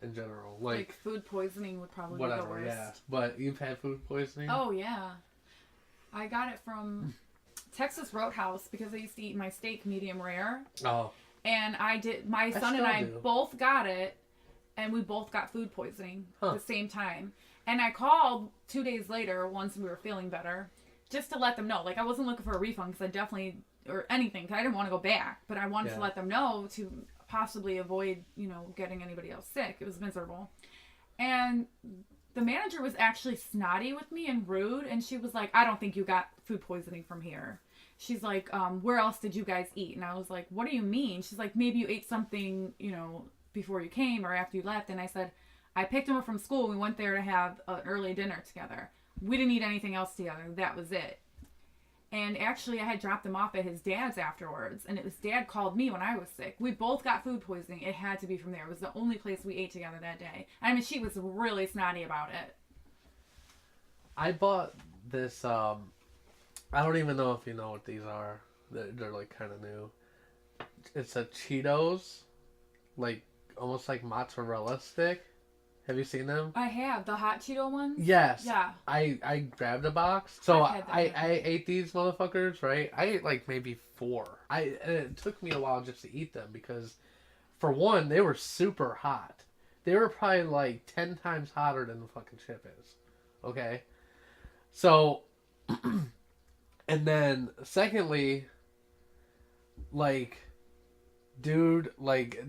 In general, like
food poisoning would probably be the
whatever,
worst.
yeah. But you've had food poisoning?
Oh yeah, I got it from Texas Roadhouse because I used to eat my steak medium rare.
Oh.
And my son and I both got it, and we both got food poisoning at the same time. And I called 2 days later once we were feeling better, just to let them know. Like, I wasn't looking for a refund because I definitely or anything because I didn't want to go back, but I wanted to let them know to possibly avoid, getting anybody else sick. It was miserable. And the manager was actually snotty with me and rude, and she was like, I don't think you got food poisoning from here. She's like, where else did you guys eat? And I was like, what do you mean? She's like, maybe you ate something, before you came or after you left. And I said, I picked him up from school. We went there to have an early dinner together. We didn't eat anything else together. That was it. And actually, I had dropped him off at his dad's afterwards, and his dad called me when I was sick. We both got food poisoning. It had to be from there. It was the only place we ate together that day. I mean, she was really snotty about it.
I bought this, I don't even know if you know what these are. They're like, kind of new. It's a Cheetos, like, almost like mozzarella stick. Have you seen them? I
have. The hot Cheeto ones?
Yes.
Yeah.
I grabbed a box. So I ate these motherfuckers, right? I ate like maybe 4. And it took me a while just to eat them because, for one, they were super hot. They were probably like 10 times hotter than the fucking chip is. Okay? So, and then, secondly, like, dude, like,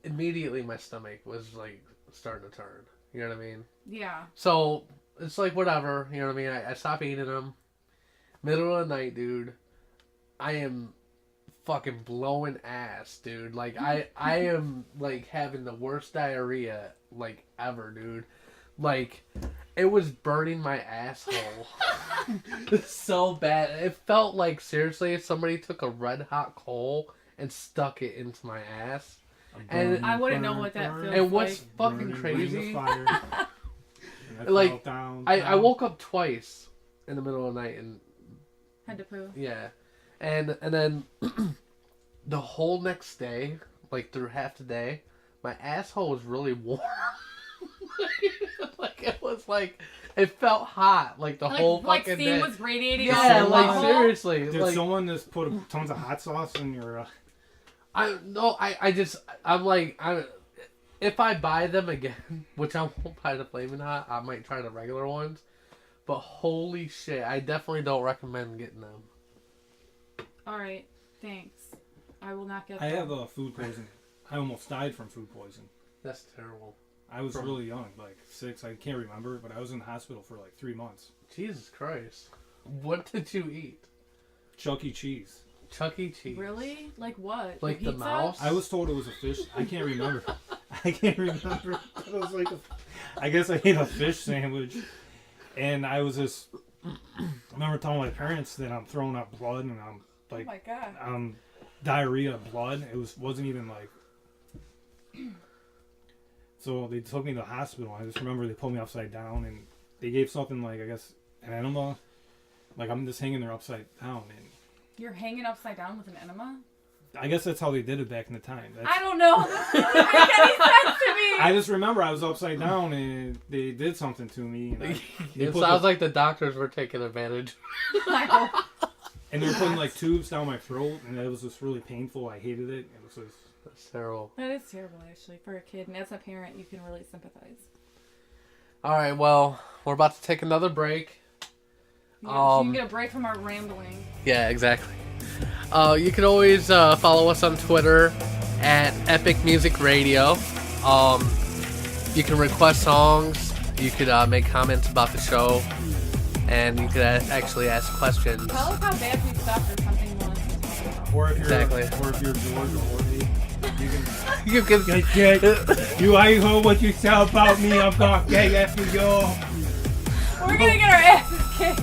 immediately my stomach was like, starting to turn. You know what I mean?
Yeah. So
it's like whatever. You know what I mean? I stopped eating them. Middle of the night, dude. I am fucking blowing ass, dude. Like I am like having the worst diarrhea like ever, dude. Like it was burning my asshole. So bad. It felt like seriously somebody took a red hot coal and stuck it into my ass. And
I wouldn't know what that feels like.
And what's fucking crazy?
Like
I woke up twice in the middle of the night and
had to poo.
Yeah, and then the whole next day, like through half the day, my asshole was really warm. Like it was like it felt hot like the whole fucking day.
Like steam was radiating.
Yeah,
off
like
the
seriously.
Did
like,
someone just put tons of hot sauce in your?
If I buy them again, which I won't buy the Flamin' Hot, I might try the regular ones. But holy shit, I definitely don't recommend getting them.
All right, thanks. I will not get
I
them.
have food poisoning. I almost died from food poisoning.
That's terrible.
I was really young, like 6. I can't remember, but I was in the hospital for like 3 months.
Jesus Christ. What did you eat?
Chuck E. Cheese.
Chuck E. Cheese.
Really? Like what?
Like the
pizza?
mouse?
I was told it was a fish. I can't remember. I can't remember. It was like I guess I ate a fish sandwich. And I was just... I remember telling my parents that I'm throwing up blood and I'm like...
Oh my God.
Diarrhea blood. Wasn't even like... So they took me to the hospital. I just remember they pulled me upside down and they gave something like, I guess, an enema. Like I'm just hanging there upside down. And
You're hanging upside down with an enema?
I guess that's how they did it back in the time.
I don't know. That doesn't make any sense to me.
I just remember I was upside down and they did something to me. And
It sounds like the doctors were taking advantage.
I hope.
And they were putting like tubes down my throat and it was just really painful. I hated it. It was just...
That's terrible.
That is terrible, actually, for a kid. And as a parent, you can really sympathize.
Alright, well, we're about to take another break.
Yeah, you can get a break from our rambling.
Yeah, exactly. You can always follow us on Twitter at Epic Music Radio. You can request songs. You could make comments about the show. And you could actually ask questions.
Tell us how bad we suck or something we want to talk about.
Or if you're
Exactly.
Or if you're George or Goldie, you
You can...
you ain't heard what you said about me. I'm gonna get after you.
We're gonna get our asses kicked.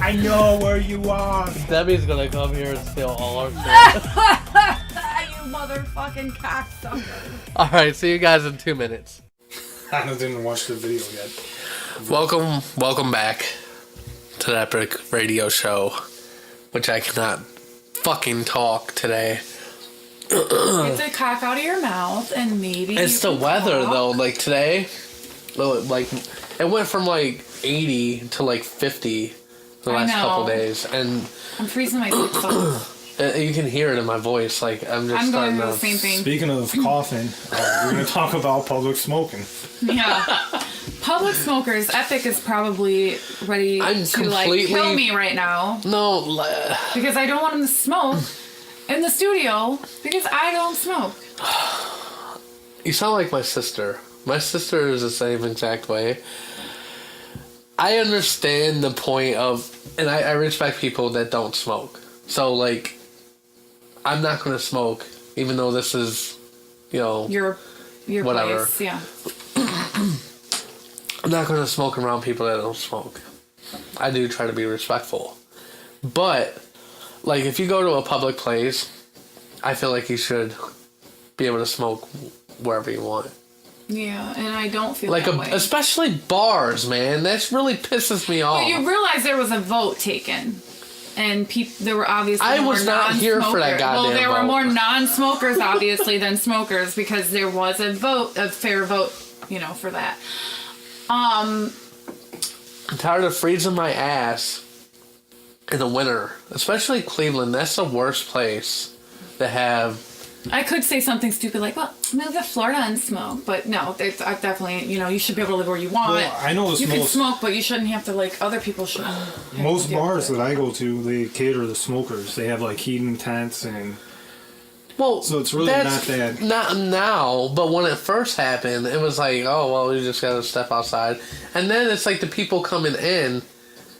I know where you are.
Debbie's gonna come here and steal all our shit.
You motherfucking cocksucker.
Alright, see you guys in 2 minutes.
I didn't watch the video yet.
Welcome back to the Epic Radio Show, which I cannot fucking talk today.
Get the cock out of your mouth and maybe
It's
you
the
can
weather
talk.
though, like today, like it went from like 80 to like 50 the
I
last
know.
couple days, and
I'm freezing my tits off.
you can hear it in my voice. Like I'm just
I'm going
starting
through the
to.
same thing.
Speaking of coughing, we're going to talk about public smoking.
Yeah. Public smokers, Epic is probably ready
I'm
to like
completely-
kill me right now
No,
because I don't want him to smoke in the studio because I don't smoke.
you sound like my sister. My sister is the same exact way. I understand the point of, and I respect people that don't smoke. So like, I'm not going to smoke, even though this is,
Your
Whatever.
place, yeah.
I'm not going to smoke around people that don't smoke. I do try to be respectful. But, like, if you go to a public place, I feel like you should be able to smoke wherever you want.
Yeah, and I don't feel
Like,
that way.
especially bars, man. That really pisses me off.
But you realize there was a vote taken. And there were obviously
I
more
was not here for that
non-smokers.
goddamn
Well, there were
vote.
more non-smokers, obviously, than smokers because there was a fair vote, for that.
I'm tired of freezing my ass in the winter. Especially Cleveland. That's the worst place to have...
I could say something stupid like, well, move to Florida and smoke. But no, I definitely, you should be able to live where you want.
Well, I know
you can smoke, but you shouldn't have to, other people shouldn't. have to
Most
deal
bars
with
that
it.
I go to, they cater to smokers. They have like heating tents and...
Well,
So it's really
that's
not that-
Not now, but when it first happened, it was like, oh, well, you just gotta step outside. And then it's like the people coming in,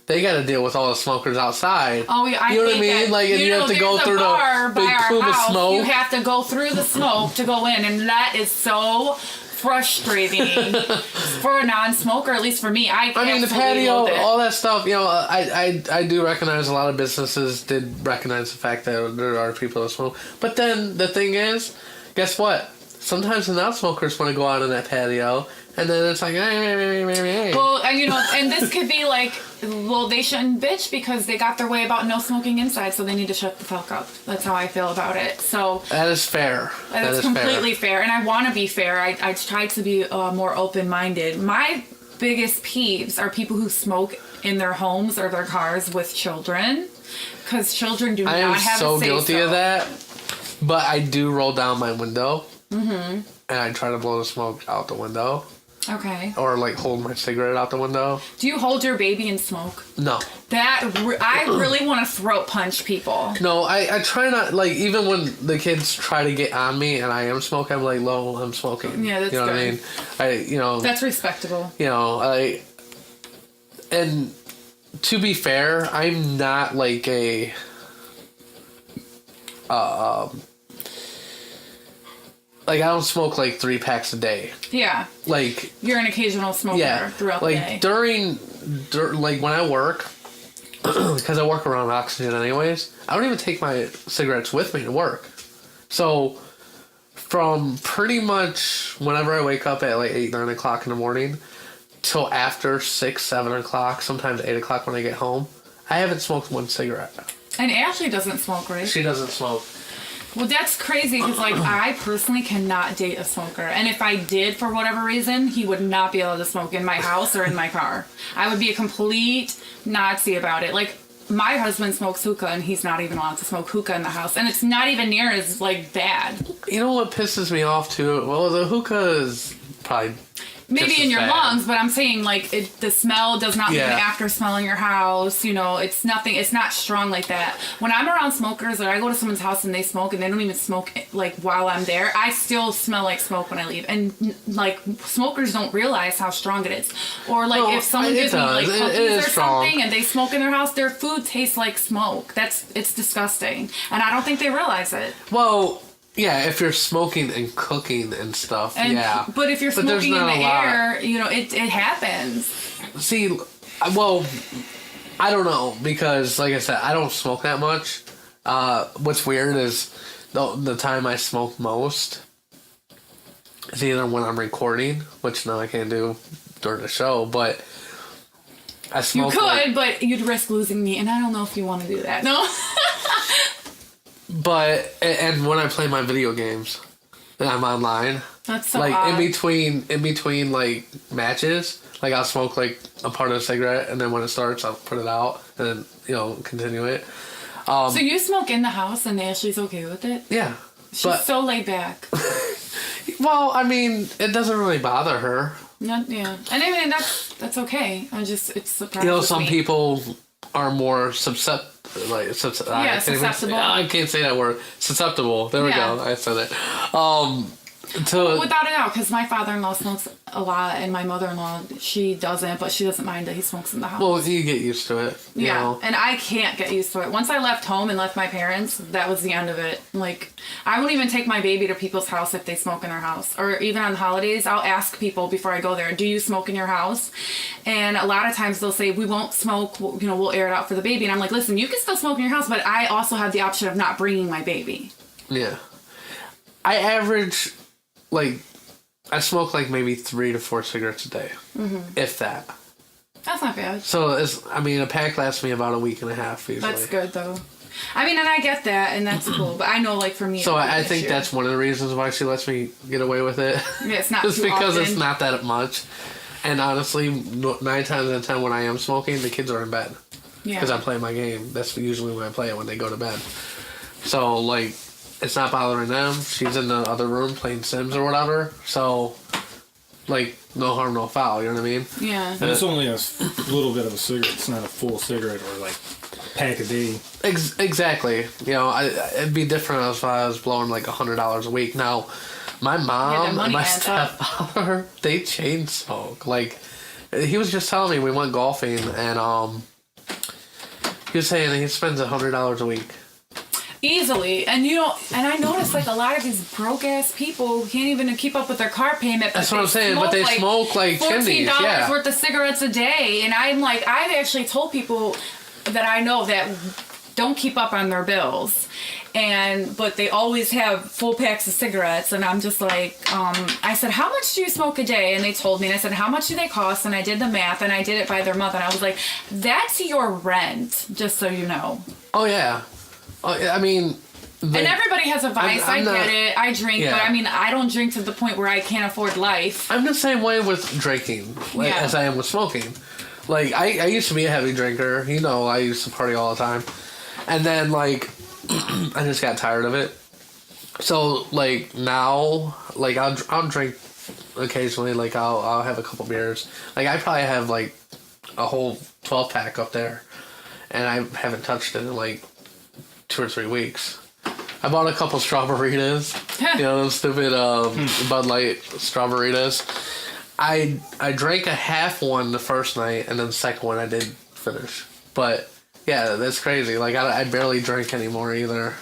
they gotta deal with all the smokers outside.
Oh, yeah,
you know what I
hate
mean?
that.
Like, and you have to go
there's a
through
bar
the
by
big
our
plume of
house.
smoke.
You have to go through the smoke to go in, and that is so frustrating for a non-smoker. At least for me, I
mean, the
absolutely
patio,
loathe it.
all that stuff, I do recognize a lot of businesses did recognize the fact that there are people that smoke. But then the thing is, guess what? Sometimes the non-smokers want to go out on that patio, and then it's like, hey.
Well, and this could be like, well, they shouldn't bitch because they got their way about no smoking inside, so they need to shut the fuck up. That's how I feel about it. So
That is fair.
that's completely fair, and I want to be fair. I try to be more open-minded. My biggest peeves are people who smoke in their homes or their cars with children, because children do
I
not
am
have
so
a say
guilty of that. But I do roll down my window. Mm-hmm. And I try to blow the smoke out the window.
Okay.
Or, like, hold my cigarette out the window.
Do you hold your baby and smoke?
No.
I really want to throat punch people.
No, I try not, like, even when the kids try to get on me and I am smoking, I'm like, "Lo, I'm smoking."
Yeah, that's
you know
good.
what I mean?
That's respectable.
And to be fair, I'm not like a, like, I don't smoke like 3 packs a day.
Yeah.
Like,
you're an occasional smoker throughout the day.
Like, during, like, when I work, because I work around oxygen anyways, I don't even take my cigarettes with me to work. So, from pretty much whenever I wake up at like 8, 9 o'clock in the morning till after 6, 7 o'clock, sometimes 8 o'clock when I get home, I haven't smoked one cigarette.
And Ashley doesn't smoke, right?
She doesn't smoke.
Well, that's crazy because, like, I personally cannot date a smoker. And if I did, for whatever reason, he would not be able to smoke in my house or in my car. I would be a complete Nazi about it. Like, my husband smokes hookah, and he's not even allowed to smoke hookah in the house. And it's not even near as, like, bad.
You know what pisses me off, too? Well, the hookah is probably...
Maybe in your lungs, but I'm saying, like, the smell does not leave an after smell in your house. You know, it's nothing. It's not strong like that. When I'm around smokers, or I go to someone's house and they smoke and they don't even smoke, like, while I'm there, I still smell like smoke when I leave. And, like, smokers don't realize how strong it is. Or, like, if someone gives me, like, cookies or something and they smoke in their house, their food tastes like smoke. It's disgusting. And I don't think they realize it.
Well... Yeah, if you're smoking and cooking and stuff, yeah.
But if you're smoking in the air, you know, it happens.
See, well, I don't know, because, like I said, I don't smoke that much. What's weird is the time I smoke most is either when I'm recording, which now I can't do during the show, but I smoke...
You could, but you'd risk losing me, and I don't know if you want to do that. No?
But, and when I play my video games, and I'm online.
That's so
like,
odd.
in between, like, matches, like, I'll smoke, like, a part of a cigarette, and then when it starts, I'll put it out, and then, you know, continue it.
So you smoke in the house, and Ashley's okay with it?
Yeah.
She's so laid back.
Well, I mean, it doesn't really bother her.
Yeah. And I mean, that's okay. It's surprising.
You know, some people are more susceptible.
Susceptible.
I can't say that word. Susceptible. There we go. I said it.
Without a doubt, because my father-in-law smokes a lot, and my mother-in-law, she doesn't, but she doesn't mind that he smokes in the house.
Well, you get used to it. You know.
And I can't get used to it. Once I left home and left my parents, that was the end of it. Like, I won't even take my baby to people's house if they smoke in their house. Or even on holidays, I'll ask people before I go there, do you smoke in your house? And a lot of times they'll say, we won't smoke, you know, we'll air it out for the baby. And I'm like, listen, you can still smoke in your house, but I also have the option of not bringing my baby.
Yeah. I average... Like, I smoke like maybe 3 to 4 cigarettes a day, if that.
That's not bad.
So a pack lasts me about a week and a half usually.
That's good though. I mean, and I get that, and that's cool. But I know, like for me,
so I think that's one of the reasons why she lets me get away with it.
Yeah, it's not
just
too
because
often.
it's not that much. And honestly, 9 times out of 10 when I am smoking, the kids are in bed.
Yeah.
Because I play my game. That's usually when I play it, when they go to bed. So like. It's not bothering them. She's in the other room playing Sims or whatever. So, like, no harm, no foul. You know what I mean?
Yeah.
And it's only a little bit of a cigarette. It's not a full cigarette or, like, pack a day.
Exactly. You know, it'd be different if I was blowing, like, $100 a week. Now, my mom and my stepfather, they chain smoke. Like, he was just telling me we went golfing, and he was saying he spends $100 a week.
Easily. And you know, and I noticed like a lot of these broke ass people can't even keep up with their car payment.
That's what I'm saying, but they smoke like chimneys.
$14 worth of cigarettes a day. And I'm like, I've actually told people that I know that don't keep up on their bills. But they always have full packs of cigarettes, and I'm just like, I said, how much do you smoke a day? And they told me, and I said, how much do they cost? And I did the math, and I did it by their month, and I was like, that's your rent, just so you know.
Oh yeah. I mean...
and everybody has a vice. I get it. I drink, but I mean, I don't drink to the point where I can't afford life.
I'm the same way with drinking as I am with smoking. Like, I used to be a heavy drinker. You know, I used to party all the time. And then, like, I just got tired of it. So like now, like I'll drink occasionally. Like I'll have a couple beers. Like I probably have like a whole 12-pack up there, and I haven't touched it in like 2 or 3 weeks. I bought a couple strawberries. You know, those stupid Bud Light strawberries. I drank a half one the first night, and then the second one I did finish. But yeah, that's crazy. Like I barely drink anymore either.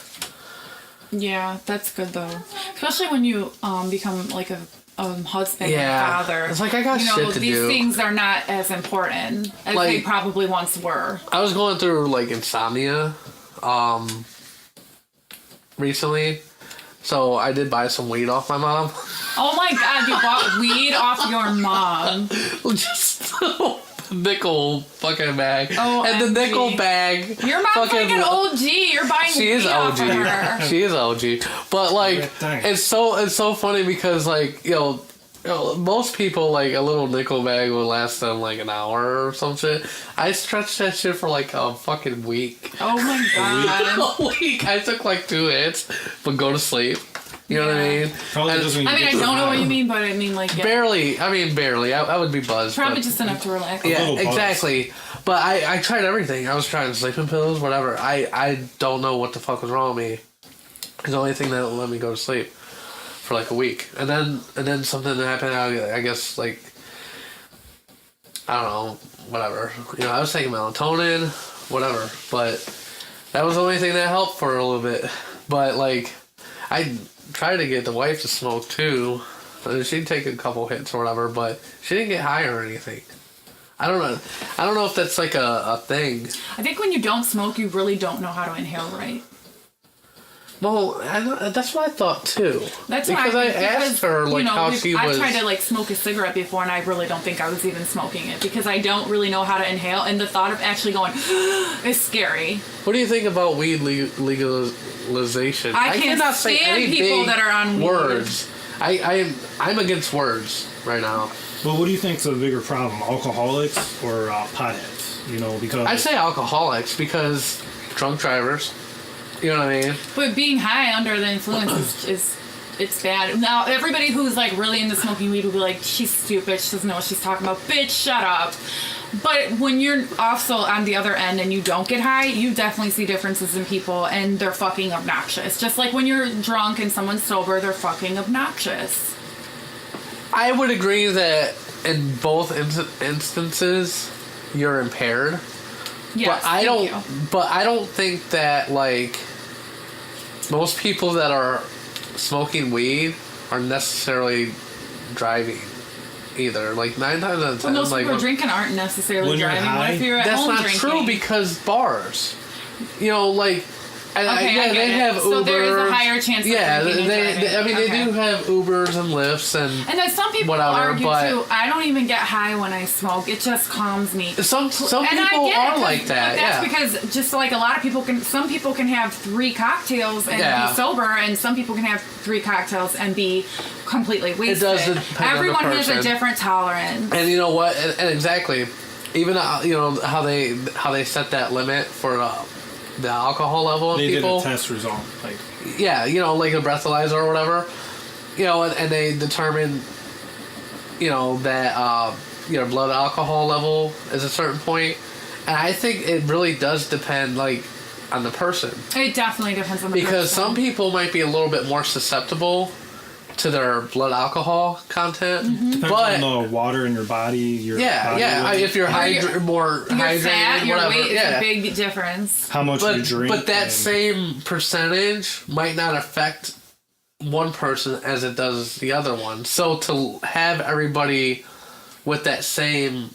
Yeah, that's good though. Especially when you become like a husband and father.
It's like I got shit to do.
These things are not as important as they probably once were.
I was going through like insomnia recently. So I did buy some weed off my mom.
Oh my god, you bought weed off your mom.
Just nickel fucking bag.
Oh,
and the nickel bag.
Your mom's like an OG. You're buying weed off of her.
She is OG. But like it's so funny because like, you know, most people, like, a little nickel bag will last them like an hour or some shit. I stretched that shit for like a fucking week.
Oh my god.
A week. I took like 2 hits, but go to sleep. You know what I mean?
I don't know what you mean, but I mean like... Yeah.
Barely. I would be buzzed.
Probably just enough to relax.
Yeah, exactly. But I tried everything. I was trying sleeping pills, whatever. I don't know what the fuck was wrong with me. It's the only thing that let me go to sleep for like a week. And then something happened. I guess like, I don't know, whatever. You know, I was taking melatonin, whatever. But that was the only thing that helped for a little bit. But like, I tried to get the wife to smoke too. She'd take a couple hits or whatever, but she didn't get high or anything. I don't know if that's like a thing.
I think when you don't smoke, you really don't know how to inhale right.
Well, that's what I thought too.
That's
because
why
I asked her like how she was.
I tried to like smoke a cigarette before, and I really don't think I was even smoking it because I don't really know how to inhale, and the thought of actually going is scary.
What do you think about weed legalization?
I cannot
say
stand
any
people
big
that are on
words. I'm against words right now.
Well, what do you think's a bigger problem, alcoholics or potheads? You know, because
I'd say alcoholics because drunk drivers. You know what I mean?
But being high under the influence is it's bad. Now, everybody who's like really into smoking weed will be like, she's stupid, she doesn't know what she's talking about. Bitch, shut up. But when you're also on the other end and you don't get high, you definitely see differences in people and they're fucking obnoxious. Just like when you're drunk and someone's sober, they're fucking obnoxious.
I would agree that in both instances, you're impaired.
Yes,
but I don't think that like most people that are smoking weed are necessarily driving either. Like 9 times out of 10,
most
like
people drinking aren't necessarily
when you're
driving.
high,
what if you're at
that's
home
not
drinking?
true because bars, you know, like. And they have Ubers.
So there is a higher chance.
Yeah,
they
do have Ubers and Lyfts and
then some people
whatever,
argue
but
too. I don't even get high when I smoke. It just calms me.
Some
and
people are like that.
But that's because just like a lot of people can. Some people can have 3 cocktails and be sober, and some people can have 3 cocktails and be completely wasted.
It does depend
Everyone
on the
has
person.
a different tolerance.
And you know what? And exactly, even you know how they set that limit for the alcohol level in people.
They did a test result, like
yeah, you know, like a breathalyzer or whatever, you know, and they determine, you know, that your blood alcohol level is a certain point, and I think it really does depend, like, on the person.
It definitely depends on the person.
Because some people might be a little bit more susceptible to their blood alcohol content,
depends on the water in your body. Your body weight.
If you're more hydrated,
fat, your
whatever,
weight is a big difference.
How much you drink,
but that same percentage might not affect one person as it does the other one. So to have everybody with that same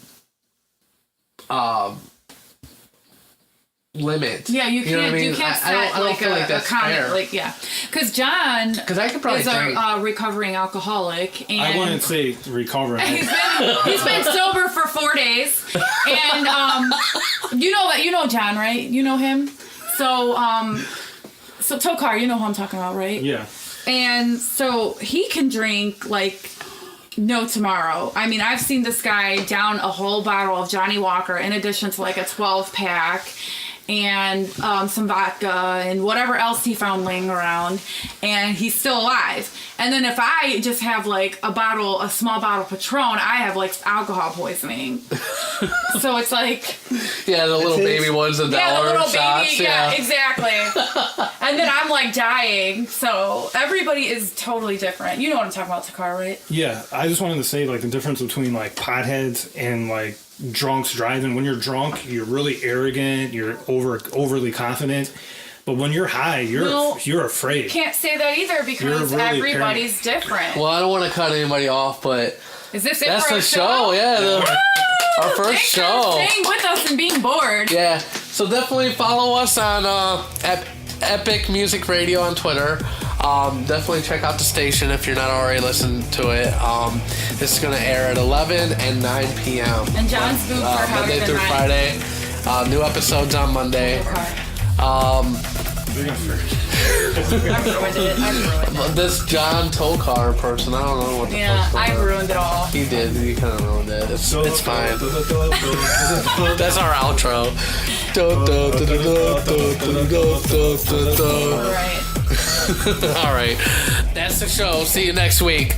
limit.
Yeah, you can't.
Know what I mean?
You can't set
I don't feel like that's fair.
Like because John
I could probably
is a recovering alcoholic, and
I wouldn't say recovering.
he's been sober for 4 days, and you know John, right? You know him. So Tokar, you know who I'm talking about, right?
Yeah.
And so he can drink like no tomorrow. I mean, I've seen this guy down a whole bottle of Johnny Walker in addition to like a 12-pack. and some vodka and whatever else he found laying around, and he's still alive. And then if I just have like a small bottle of Patron, I have like alcohol poisoning. So it's like,
yeah, the little baby ones, the dollar shots.
Baby, yeah, exactly. And then I'm like dying. So everybody is totally different. You know what I'm talking about, Tokar, right?
Yeah, I just wanted to say like the difference between like potheads and like drunks driving. When you're drunk, you're really arrogant, you're overly confident. But when you're high, you're afraid.
Can't say that either because really everybody's different.
Well, I don't want to cut anybody off, but
is this it
that's
for
the
a
show? Yeah, our first show.
For staying with us and being bored.
Yeah, so definitely follow us on Epic Music Radio on Twitter. Definitely check out the station if you're not already listening to it. This is going to air at 11 and 9 p.m.
And John's booth for
Monday through Friday. New episodes on Monday.
I ruined it.
This John Tokar person, I don't know what the fuck's going on.
I ruined it all.
He did. He kind of ruined it. It's fine. That's our outro.
All right.
All right. That's the show. See you next week.